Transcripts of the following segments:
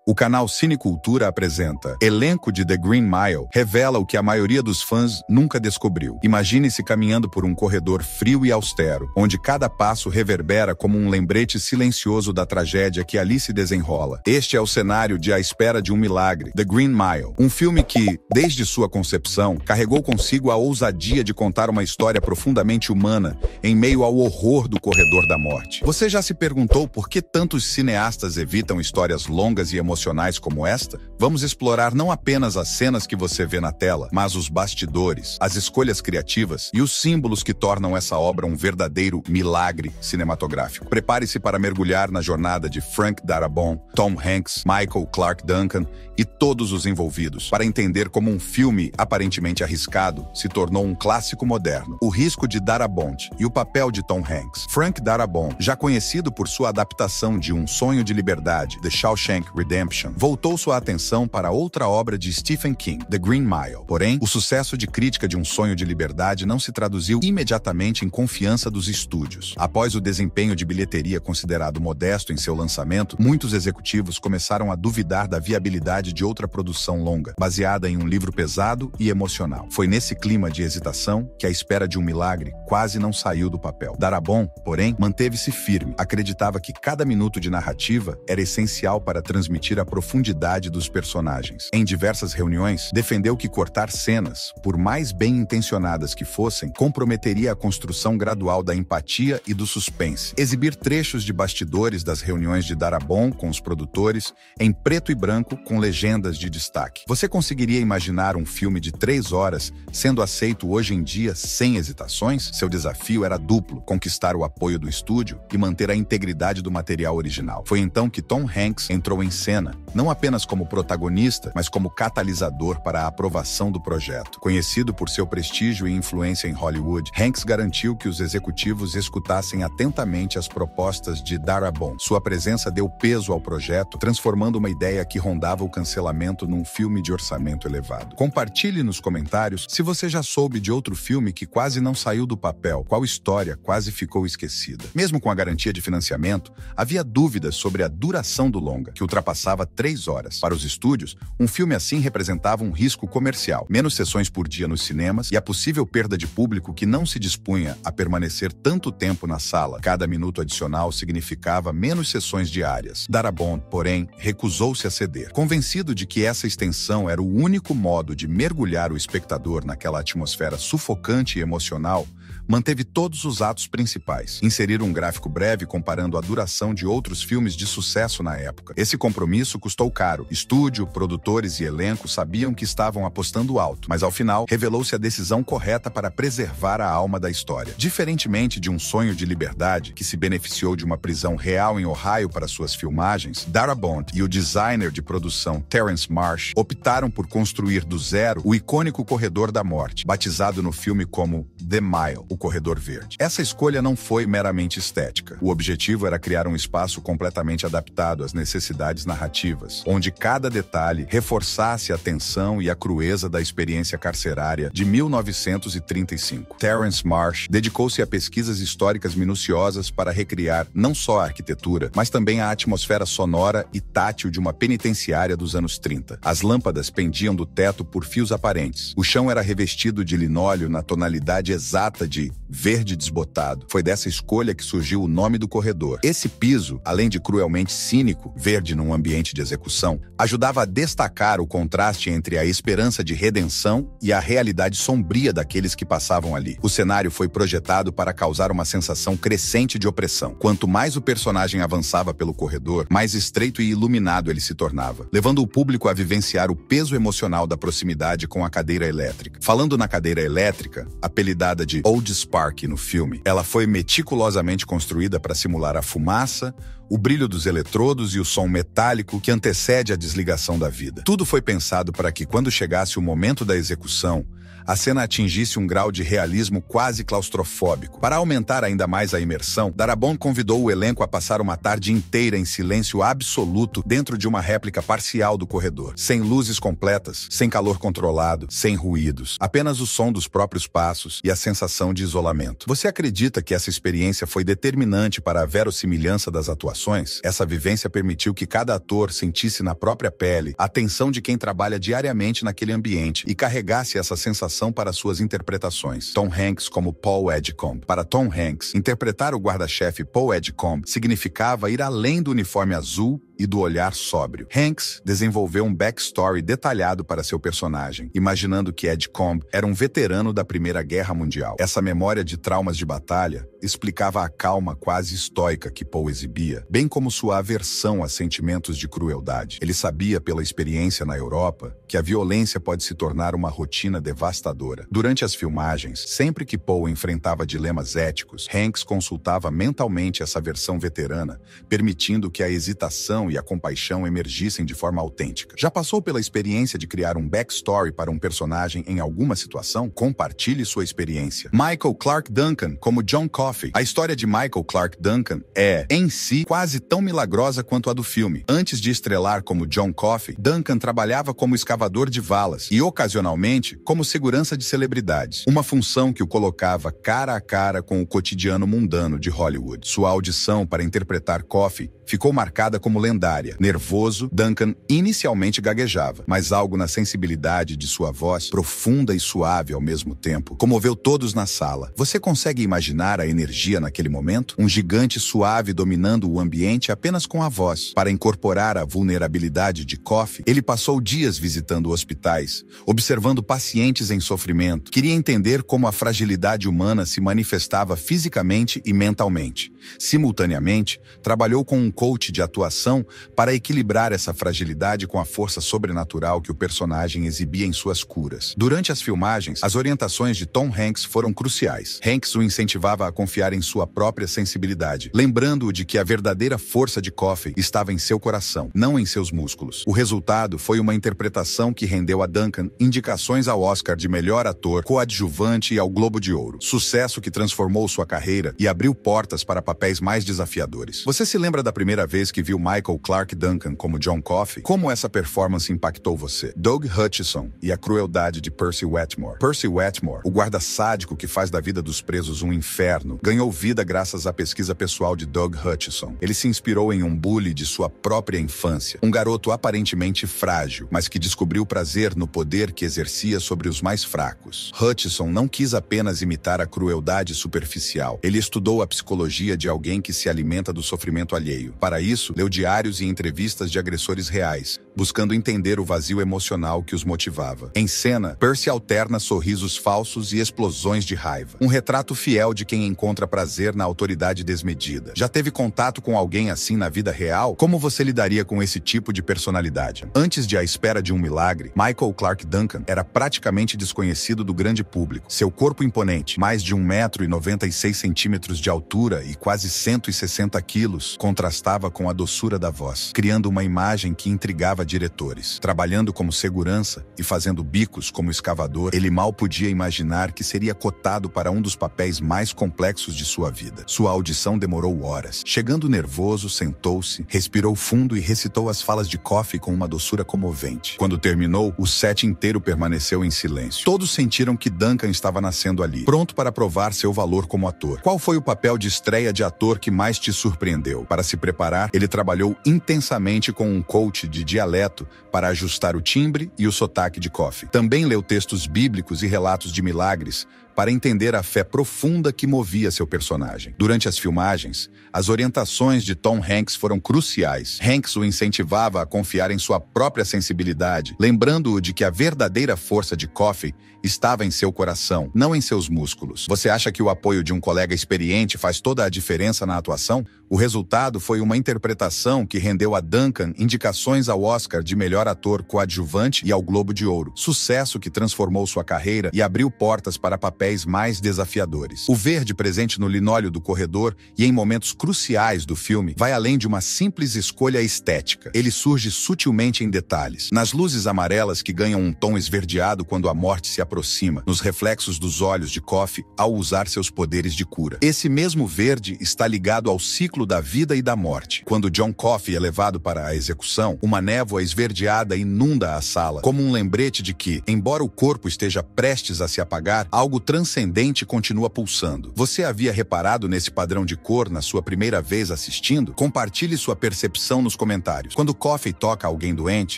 O canal Cinecultura apresenta Elenco de The Green Mile revela o que a maioria dos fãs nunca descobriu. Imagine-se caminhando por um corredor frio e austero, onde cada passo reverbera como um lembrete silencioso da tragédia que ali se desenrola. Este é o cenário de A Espera de um Milagre, The Green Mile, um filme que, desde sua concepção, carregou consigo a ousadia de contar uma história profundamente humana em meio ao horror do corredor da morte. Você já se perguntou por que tantos cineastas evitam histórias longas e emocionais como esta? Vamos explorar não apenas as cenas que você vê na tela, mas os bastidores, as escolhas criativas e os símbolos que tornam essa obra um verdadeiro milagre cinematográfico. Prepare-se para mergulhar na jornada de Frank Darabont, Tom Hanks, Michael Clarke Duncan e todos os envolvidos, para entender como um filme aparentemente arriscado se tornou um clássico moderno. O risco de Darabont e o papel de Tom Hanks. Frank Darabont, já conhecido por sua adaptação de Um Sonho de Liberdade, The Shawshank Redemption, voltou sua atenção para outra obra de Stephen King, The Green Mile. Porém, o sucesso de crítica de Um Sonho de Liberdade não se traduziu imediatamente em confiança dos estúdios. Após o desempenho de bilheteria considerado modesto em seu lançamento, muitos executivos começaram a duvidar da viabilidade de outra produção longa, baseada em um livro pesado e emocional. Foi nesse clima de hesitação que A Espera de um Milagre quase não saiu do papel. Darabont, porém, manteve-se firme. Acreditava que cada minuto de narrativa era essencial para transmitir a profundidade dos personagens. Em diversas reuniões, defendeu que cortar cenas, por mais bem intencionadas que fossem, comprometeria a construção gradual da empatia e do suspense. Exibir trechos de bastidores das reuniões de Darabont com os produtores, em preto e branco, com legendas de destaque. Você conseguiria imaginar um filme de 3 horas sendo aceito hoje em dia sem hesitações? Seu desafio era duplo: conquistar o apoio do estúdio e manter a integridade do material original. Foi então que Tom Hanks entrou em cena, não apenas como protagonista, mas como catalisador para a aprovação do projeto. Conhecido por seu prestígio e influência em Hollywood, Hanks garantiu que os executivos escutassem atentamente as propostas de Darabont. Sua presença deu peso ao projeto, transformando uma ideia que rondava o cancelamento num filme de orçamento elevado. Compartilhe nos comentários se você já soube de outro filme que quase não saiu do papel, qual história quase ficou esquecida. Mesmo com a garantia de financiamento, havia dúvidas sobre a duração do longa, que ultrapassava 3 horas. Para os estúdios, um filme assim representava um risco comercial, menos sessões por dia nos cinemas e a possível perda de público que não se dispunha a permanecer tanto tempo na sala. Cada minuto adicional significava menos sessões diárias. Darabont, porém, recusou-se a ceder. Convencido de que essa extensão era o único modo de mergulhar o espectador naquela atmosfera sufocante e emocional, manteve todos os atos principais. Inserir um gráfico breve comparando a duração de outros filmes de sucesso na época. Esse compromisso custou caro. Estúdio, produtores e elenco sabiam que estavam apostando alto, mas ao final revelou-se a decisão correta para preservar a alma da história. Diferentemente de Um Sonho de Liberdade, que se beneficiou de uma prisão real em Ohio para suas filmagens, Darabont e o designer de produção Terrence Marsh optaram por construir do zero o icônico Corredor da Morte, batizado no filme como The Mile, o Corredor Verde. Essa escolha não foi meramente estética. O objetivo era criar um espaço completamente adaptado às necessidades narrativas, onde cada detalhe reforçasse a tensão e a crueza da experiência carcerária de 1935. Terrence Marsh dedicou-se a pesquisas históricas minuciosas para recriar não só a arquitetura, mas também a atmosfera sonora e tátil de uma penitenciária dos anos 30. As lâmpadas pendiam do teto por fios aparentes. O chão era revestido de linóleo na tonalidade exata de verde desbotado. Foi dessa escolha que surgiu o nome do corredor. Esse piso, além de cruelmente cínico, verde num ambiente de execução, ajudava a destacar o contraste entre a esperança de redenção e a realidade sombria daqueles que passavam ali. O cenário foi projetado para causar uma sensação crescente de opressão. Quanto mais o personagem avançava pelo corredor, mais estreito e iluminado ele se tornava, levando o público a vivenciar o peso emocional da proximidade com a cadeira elétrica. Falando na cadeira elétrica, apelidada de Old Spark no filme, ela foi meticulosamente construída para simular a fumaça, o brilho dos eletrodos e o som metálico que antecede a desligação da vida. Tudo foi pensado para que, quando chegasse o momento da execução, a cena atingisse um grau de realismo quase claustrofóbico. Para aumentar ainda mais a imersão, Darabont convidou o elenco a passar uma tarde inteira em silêncio absoluto dentro de uma réplica parcial do corredor. Sem luzes completas, sem calor controlado, sem ruídos. Apenas o som dos próprios passos e a sensação de isolamento. Você acredita que essa experiência foi determinante para a verossimilhança das atuações? Essa vivência permitiu que cada ator sentisse na própria pele a tensão de quem trabalha diariamente naquele ambiente e carregasse essa sensação para suas interpretações. Tom Hanks como Paul Edgecombe. Para Tom Hanks, interpretar o guarda-chefe Paul Edgecombe significava ir além do uniforme azul e do olhar sóbrio. Hanks desenvolveu um backstory detalhado para seu personagem, imaginando que Edgecombe era um veterano da Primeira Guerra Mundial. Essa memória de traumas de batalha explicava a calma quase estoica que Paul exibia, bem como sua aversão a sentimentos de crueldade. Ele sabia, pela experiência na Europa, que a violência pode se tornar uma rotina devastadora. Durante as filmagens, sempre que Paul enfrentava dilemas éticos, Hanks consultava mentalmente essa versão veterana, permitindo que a hesitação e a compaixão emergissem de forma autêntica. Já passou pela experiência de criar um backstory para um personagem em alguma situação? Compartilhe sua experiência. Michael Clarke Duncan como John Coffey. A história de Michael Clarke Duncan é, em si, quase tão milagrosa quanto a do filme. Antes de estrelar como John Coffey, Duncan trabalhava como escavador de valas e, ocasionalmente, como segurança de celebridades. Uma função que o colocava cara a cara com o cotidiano mundano de Hollywood. Sua audição para interpretar Coffey ficou marcada como lendária. Nervoso, Duncan inicialmente gaguejava, mas algo na sensibilidade de sua voz, profunda e suave ao mesmo tempo, comoveu todos na sala. Você consegue imaginar a energia naquele momento? Um gigante suave dominando o ambiente apenas com a voz. Para incorporar a vulnerabilidade de Coffey, ele passou dias visitando hospitais, observando pacientes em sofrimento. Queria entender como a fragilidade humana se manifestava fisicamente e mentalmente. Simultaneamente, trabalhou com um coach de atuação para equilibrar essa fragilidade com a força sobrenatural que o personagem exibia em suas curas. Durante as filmagens, as orientações de Tom Hanks foram cruciais. Hanks o incentivava a confiar em sua própria sensibilidade, lembrando-o de que a verdadeira força de Coffey estava em seu coração, não em seus músculos. O resultado foi uma interpretação que rendeu a Duncan indicações ao Oscar de melhor ator coadjuvante e ao Globo de Ouro. Sucesso que transformou sua carreira e abriu portas para papéis mais desafiadores. Você se lembra da primeira vez que viu Michael Clarke Duncan como John Coffey? Como essa performance impactou você? Doug Hutchison e a crueldade de Percy Wetmore. Percy Wetmore, o guarda sádico que faz da vida dos presos um inferno, ganhou vida graças à pesquisa pessoal de Doug Hutchison. Ele se inspirou em um bully de sua própria infância, um garoto aparentemente frágil, mas que descobriu prazer no poder que exercia sobre os mais fracos. Hutchison não quis apenas imitar a crueldade superficial. Ele estudou a psicologia de alguém que se alimenta do sofrimento alheio. Para isso, leu diários e entrevistas de agressores reais, buscando entender o vazio emocional que os motivava. Em cena, Percy alterna sorrisos falsos e explosões de raiva. Um retrato fiel de quem encontra prazer na autoridade desmedida. Já teve contato com alguém assim na vida real? Como você lidaria com esse tipo de personalidade? Antes de A Espera de um Milagre, Michael Clarke Duncan era praticamente desconhecido do grande público. Seu corpo imponente, mais de 1,96 m de altura e quase 160 quilos, contrastava com a doçura da voz, criando uma imagem que intrigava diretores. Trabalhando como segurança e fazendo bicos como escavador, ele mal podia imaginar que seria cotado para um dos papéis mais complexos de sua vida. Sua audição demorou horas. Chegando nervoso, sentou-se, respirou fundo e recitou as falas de Coffey com uma doçura comovente. Quando terminou, o set inteiro permaneceu em silêncio. Todos sentiram que Duncan estava nascendo ali, pronto para provar seu valor como ator. Qual foi o papel de estreia de ator que mais te surpreendeu? Para se preparar, ele trabalhou intensamente com um coach de dialeto para ajustar o timbre e o sotaque de Coffey. Também leu textos bíblicos e relatos de milagres para entender a fé profunda que movia seu personagem. Durante as filmagens, as orientações de Tom Hanks foram cruciais. Hanks o incentivava a confiar em sua própria sensibilidade, lembrando-o de que a verdadeira força de Coffey estava em seu coração, não em seus músculos. Você acha que o apoio de um colega experiente faz toda a diferença na atuação? O resultado foi uma interpretação que rendeu a Duncan indicações ao Oscar de melhor ator coadjuvante e ao Globo de Ouro. Sucesso que transformou sua carreira e abriu portas para papéis papéis mais desafiadores. O verde presente no linóleo do corredor e em momentos cruciais do filme vai além de uma simples escolha estética. Ele surge sutilmente em detalhes. Nas luzes amarelas que ganham um tom esverdeado quando a morte se aproxima, nos reflexos dos olhos de Coffey ao usar seus poderes de cura. Esse mesmo verde está ligado ao ciclo da vida e da morte. Quando John Coffey é levado para a execução, uma névoa esverdeada inunda a sala, como um lembrete de que, embora o corpo esteja prestes a se apagar, algo transcendente continua pulsando. Você havia reparado nesse padrão de cor na sua primeira vez assistindo? Compartilhe sua percepção nos comentários. Quando Coffey toca alguém doente,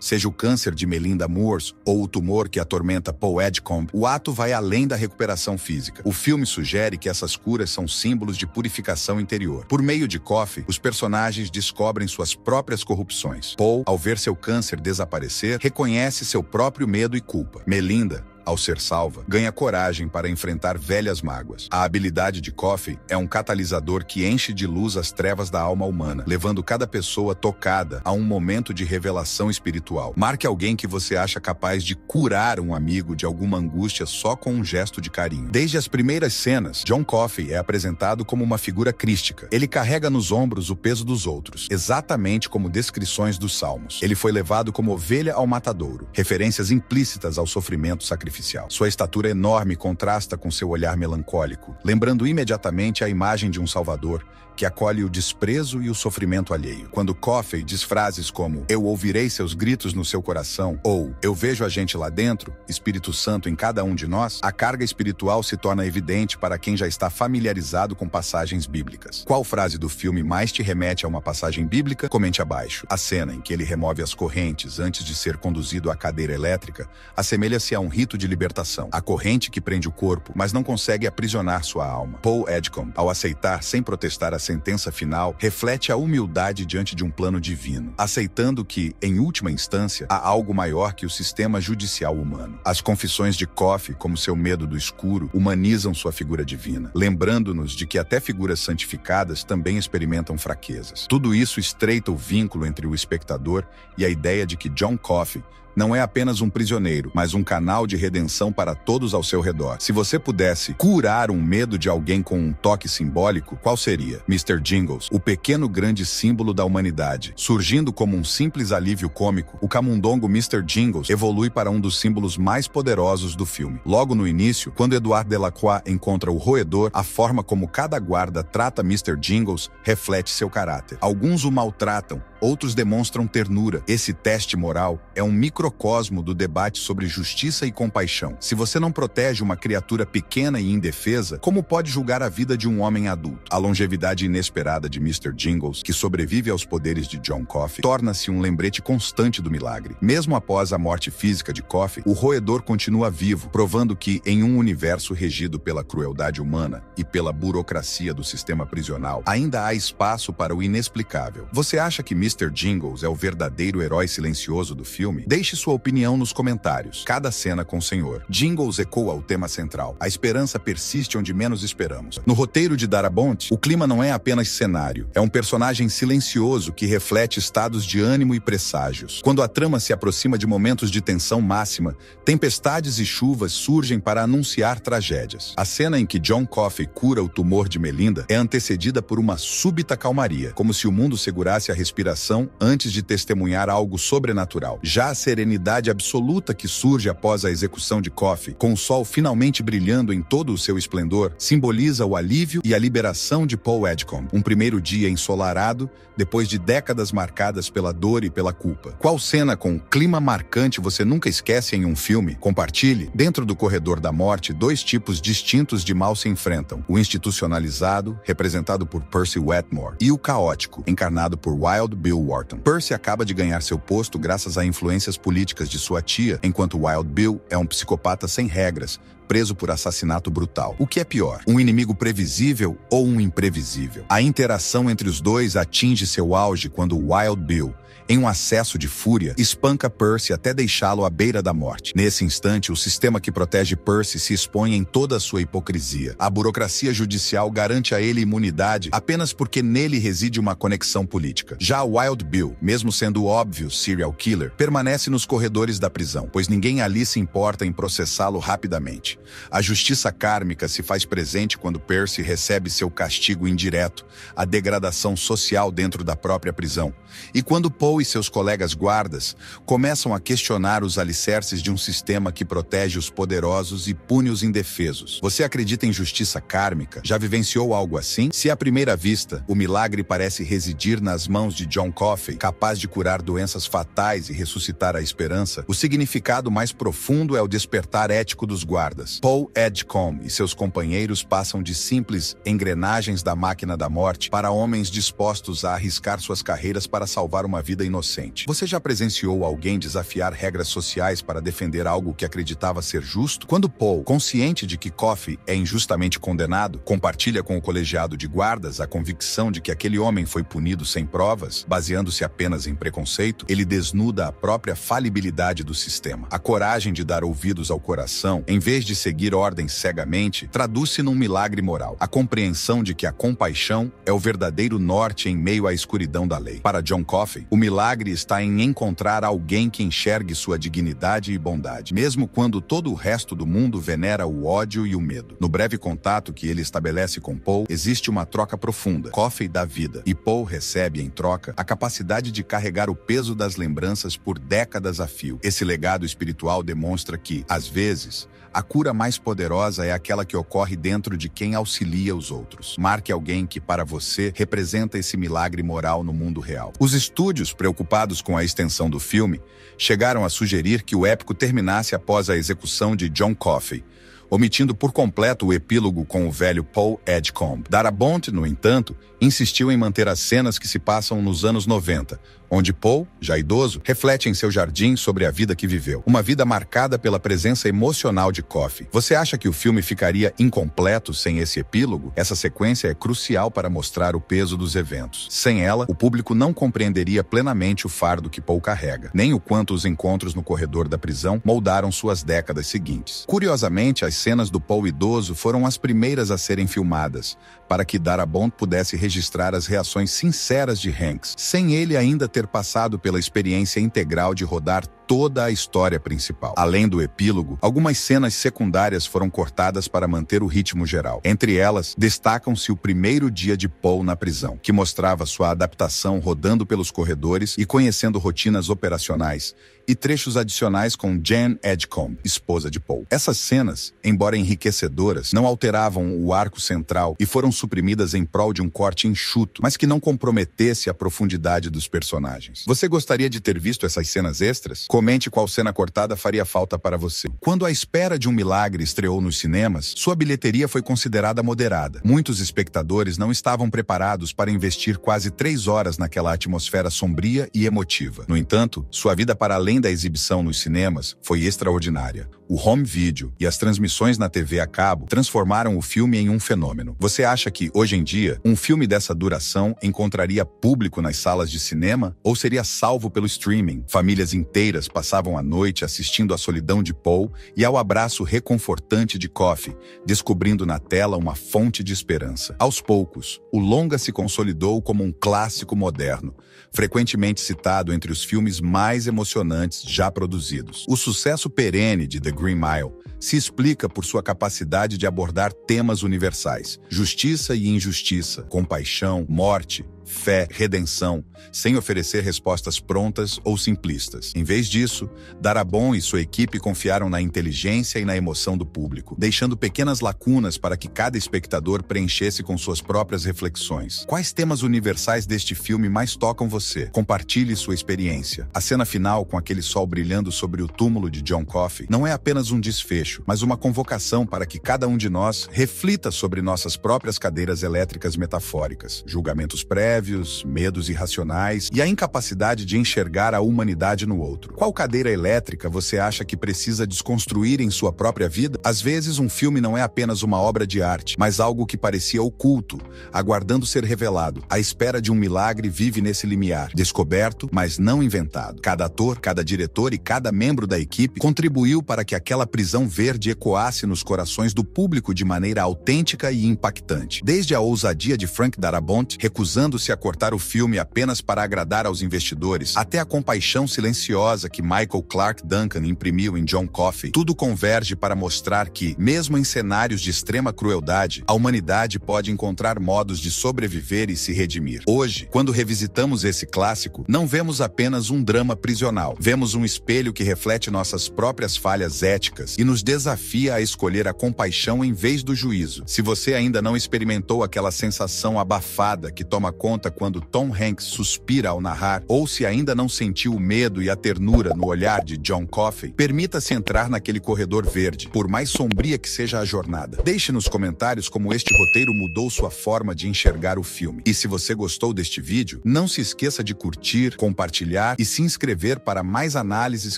seja o câncer de Melinda Moores ou o tumor que atormenta Paul Edgecombe, o ato vai além da recuperação física. O filme sugere que essas curas são símbolos de purificação interior. Por meio de Coffey, os personagens descobrem suas próprias corrupções. Paul, ao ver seu câncer desaparecer, reconhece seu próprio medo e culpa. Melinda, ao ser salva, ganha coragem para enfrentar velhas mágoas. A habilidade de Coffey é um catalisador que enche de luz as trevas da alma humana, levando cada pessoa tocada a um momento de revelação espiritual. Marque alguém que você acha capaz de curar um amigo de alguma angústia só com um gesto de carinho. Desde as primeiras cenas, John Coffey é apresentado como uma figura crística. Ele carrega nos ombros o peso dos outros, exatamente como descrições dos Salmos. Ele foi levado como ovelha ao matadouro, referências implícitas ao sofrimento sacrificial. Sua estatura enorme contrasta com seu olhar melancólico, lembrando imediatamente a imagem de um salvador que acolhe o desprezo e o sofrimento alheio. Quando Coffey diz frases como "Eu ouvirei seus gritos no seu coração" ou "Eu vejo a gente lá dentro, Espírito Santo em cada um de nós", a carga espiritual se torna evidente para quem já está familiarizado com passagens bíblicas. Qual frase do filme mais te remete a uma passagem bíblica? Comente abaixo. A cena em que ele remove as correntes antes de ser conduzido à cadeira elétrica assemelha-se a um rito de libertação. A corrente que prende o corpo, mas não consegue aprisionar sua alma. Paul Edgecombe, ao aceitar sem protestar a sentença final, reflete a humildade diante de um plano divino, aceitando que, em última instância, há algo maior que o sistema judicial humano. As confissões de Coffey, como seu medo do escuro, humanizam sua figura divina, lembrando-nos de que até figuras santificadas também experimentam fraquezas. Tudo isso estreita o vínculo entre o espectador e a ideia de que John Coffey não é apenas um prisioneiro, mas um canal de redenção para todos ao seu redor. Se você pudesse curar um medo de alguém com um toque simbólico, qual seria? Mr. Jingles, o pequeno grande símbolo da humanidade. Surgindo como um simples alívio cômico, o camundongo Mr. Jingles evolui para um dos símbolos mais poderosos do filme. Logo no início, quando Edward Delacroix encontra o roedor, a forma como cada guarda trata Mr. Jingles reflete seu caráter. Alguns o maltratam, outros demonstram ternura. Esse teste moral é um microcosmo do debate sobre justiça e compaixão. Se você não protege uma criatura pequena e indefesa, como pode julgar a vida de um homem adulto? A longevidade inesperada de Mr. Jingles, que sobrevive aos poderes de John Coffey, torna-se um lembrete constante do milagre. Mesmo após a morte física de Coffey, o roedor continua vivo, provando que, em um universo regido pela crueldade humana e pela burocracia do sistema prisional, ainda há espaço para o inexplicável. Você acha que Mr. Jingles é o verdadeiro herói silencioso do filme? Deixe sua opinião nos comentários. Cada cena com o Senhor. Jingles ecoa o tema central. A esperança persiste onde menos esperamos. No roteiro de Darabont, o clima não é apenas cenário. É um personagem silencioso que reflete estados de ânimo e presságios. Quando a trama se aproxima de momentos de tensão máxima, tempestades e chuvas surgem para anunciar tragédias. A cena em que John Coffey cura o tumor de Melinda é antecedida por uma súbita calmaria, como se o mundo segurasse a respiração antes de testemunhar algo sobrenatural. Já a serenidade absoluta que surge após a execução de Coffey, com o sol finalmente brilhando em todo o seu esplendor, simboliza o alívio e a liberação de Paul Edgecombe. Um primeiro dia ensolarado, depois de décadas marcadas pela dor e pela culpa. Qual cena com clima marcante você nunca esquece em um filme? Compartilhe. Dentro do corredor da morte, dois tipos distintos de mal se enfrentam. O institucionalizado, representado por Percy Wetmore, e o caótico, encarnado por Wild Bill Wharton. Percy acaba de ganhar seu posto graças a influências políticas de sua tia, enquanto Wild Bill é um psicopata sem regras, preso por assassinato brutal. O que é pior, um inimigo previsível ou um imprevisível? A interação entre os dois atinge seu auge quando Wild Bill Em um acesso de fúria, espanca Percy até deixá-lo à beira da morte. Nesse instante, o sistema que protege Percy se expõe em toda a sua hipocrisia. A burocracia judicial garante a ele imunidade apenas porque nele reside uma conexão política. Já Wild Bill, mesmo sendo óbvio serial killer, permanece nos corredores da prisão, pois ninguém ali se importa em processá-lo rapidamente. A justiça kármica se faz presente quando Percy recebe seu castigo indireto, a degradação social dentro da própria prisão. E quando Poe e seus colegas guardas começam a questionar os alicerces de um sistema que protege os poderosos e pune os indefesos. Você acredita em justiça kármica? Já vivenciou algo assim? Se à primeira vista, o milagre parece residir nas mãos de John Coffey, capaz de curar doenças fatais e ressuscitar a esperança, o significado mais profundo é o despertar ético dos guardas. Poe Edgecombe e seus companheiros passam de simples engrenagens da máquina da morte para homens dispostos a arriscar suas carreiras para salvar uma vida inocente. Você já presenciou alguém desafiar regras sociais para defender algo que acreditava ser justo? Quando Poe, consciente de que Coffey é injustamente condenado, compartilha com o colegiado de guardas a convicção de que aquele homem foi punido sem provas, baseando-se apenas em preconceito, ele desnuda a própria falibilidade do sistema. A coragem de dar ouvidos ao coração, em vez de seguir ordens cegamente, traduz-se num milagre moral. A compreensão de que a compaixão é o verdadeiro norte em meio à escuridão da lei. Para John Coffey, o milagre está em encontrar alguém que enxergue sua dignidade e bondade, mesmo quando todo o resto do mundo venera o ódio e o medo. No breve contato que ele estabelece com Poe, existe uma troca profunda. Coffey dá vida, e Poe recebe, em troca, a capacidade de carregar o peso das lembranças por décadas a fio. Esse legado espiritual demonstra que, às vezes, a cura mais poderosa é aquela que ocorre dentro de quem auxilia os outros. Marque alguém que, para você, representa esse milagre moral no mundo real. Os estúdios, preocupados com a extensão do filme, chegaram a sugerir que o épico terminasse após a execução de John Coffey, omitindo por completo o epílogo com o velho Poe Edgecombe. Darabont, no entanto, insistiu em manter as cenas que se passam nos anos 90, onde Poe, já idoso, reflete em seu jardim sobre a vida que viveu. Uma vida marcada pela presença emocional de Coffey. Você acha que o filme ficaria incompleto sem esse epílogo? Essa sequência é crucial para mostrar o peso dos eventos. Sem ela, o público não compreenderia plenamente o fardo que Poe carrega, nem o quanto os encontros no corredor da prisão moldaram suas décadas seguintes. Curiosamente, as cenas do Poe idoso foram as primeiras a serem filmadas, para que Darabont pudesse registrar as reações sinceras de Hanks, sem ele ainda ter passado pela experiência integral de rodar toda a história principal. Além do epílogo, algumas cenas secundárias foram cortadas para manter o ritmo geral. Entre elas, destacam-se o primeiro dia de Poe na prisão, que mostrava sua adaptação rodando pelos corredores e conhecendo rotinas operacionais, e trechos adicionais com Jan Edgecombe, esposa de Poe. Essas cenas, embora enriquecedoras, não alteravam o arco central e foram suprimidas em prol de um corte enxuto, mas que não comprometesse a profundidade dos personagens. Você gostaria de ter visto essas cenas extras? Comente qual cena cortada faria falta para você. Quando A Espera de um Milagre estreou nos cinemas, sua bilheteria foi considerada moderada. Muitos espectadores não estavam preparados para investir quase 3 horas naquela atmosfera sombria e emotiva. No entanto, sua vida para além da exibição nos cinemas foi extraordinária. O home video e as transmissões na TV a cabo transformaram o filme em um fenômeno. Você acha que, hoje em dia, um filme dessa duração encontraria público nas salas de cinema ou seria salvo pelo streaming? Famílias inteiras passavam a noite assistindo à solidão de Poe e ao abraço reconfortante de Coffey, descobrindo na tela uma fonte de esperança. Aos poucos, o longa se consolidou como um clássico moderno, frequentemente citado entre os filmes mais emocionantes já produzidos. O sucesso perene de The Green Mile se explica por sua capacidade de abordar temas universais: justiça e injustiça, compaixão, morte, fé, redenção, sem oferecer respostas prontas ou simplistas. Em vez disso, Darabont e sua equipe confiaram na inteligência e na emoção do público, deixando pequenas lacunas para que cada espectador preenchesse com suas próprias reflexões. Quais temas universais deste filme mais tocam você? Compartilhe sua experiência. A cena final, com aquele sol brilhando sobre o túmulo de John Coffey, não é apenas um desfecho, capricho, mas uma convocação para que cada um de nós reflita sobre nossas próprias cadeiras elétricas metafóricas, julgamentos prévios, medos irracionais e a incapacidade de enxergar a humanidade no outro. Qual cadeira elétrica você acha que precisa desconstruir em sua própria vida? Às vezes, um filme não é apenas uma obra de arte, mas algo que parecia oculto, aguardando ser revelado. A espera de um milagre vive nesse limiar, descoberto, mas não inventado. Cada ator, cada diretor e cada membro da equipe contribuiu para que aquela prisão verde ecoasse nos corações do público de maneira autêntica e impactante. Desde a ousadia de Frank Darabont, recusando-se a cortar o filme apenas para agradar aos investidores, até a compaixão silenciosa que Michael Clarke Duncan imprimiu em John Coffey, tudo converge para mostrar que, mesmo em cenários de extrema crueldade, a humanidade pode encontrar modos de sobreviver e se redimir. Hoje, quando revisitamos esse clássico, não vemos apenas um drama prisional. Vemos um espelho que reflete nossas próprias falhas éticas e nos desafia a escolher a compaixão em vez do juízo. Se você ainda não experimentou aquela sensação abafada que toma conta quando Tom Hanks suspira ao narrar, ou se ainda não sentiu o medo e a ternura no olhar de John Coffey, permita-se entrar naquele corredor verde, por mais sombria que seja a jornada. Deixe nos comentários como este roteiro mudou sua forma de enxergar o filme. E se você gostou deste vídeo, não se esqueça de curtir, compartilhar e se inscrever para mais análises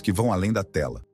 que vão além da tela.